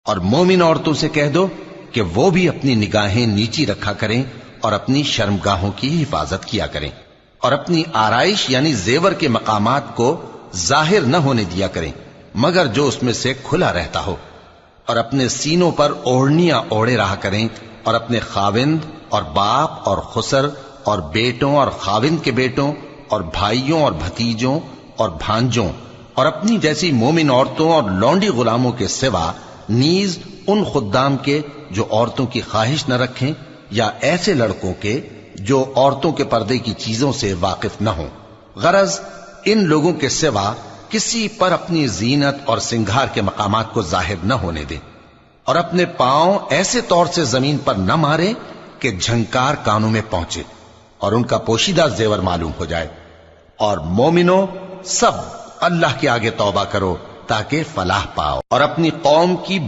اور مومن عورتوں سے کہہ دو کہ وہ بھی اپنی نگاہیں نیچی رکھا کریں اور اپنی شرمگاہوں کی حفاظت کیا کریں، اور اپنی آرائش یعنی زیور کے مقامات کو ظاہر نہ ہونے دیا کریں مگر جو اس میں سے کھلا رہتا ہو، اور اپنے سینوں پر اوڑھنیاں اوڑھے رہا کریں، اور اپنے خاوند اور باپ اور خسر اور بیٹوں اور خاوند کے بیٹوں اور بھائیوں اور بھتیجوں اور بھانجوں اور اپنی جیسی مومن عورتوں اور لونڈی غلاموں کے سوا نیز ان خدام کے جو عورتوں کی خواہش نہ رکھیں، یا ایسے لڑکوں کے جو عورتوں کے پردے کی چیزوں سے واقف نہ ہوں، غرض ان لوگوں کے سوا کسی پر اپنی زینت اور سنگھار کے مقامات کو ظاہر نہ ہونے دیں، اور اپنے پاؤں ایسے طور سے زمین پر نہ ماریں کہ جھنکار کانوں میں پہنچے اور ان کا پوشیدہ زیور معلوم ہو جائے۔ اور مومنوں سب اللہ کے آگے توبہ کرو تاکہ فلاح پاؤ، اور اپنی قوم کی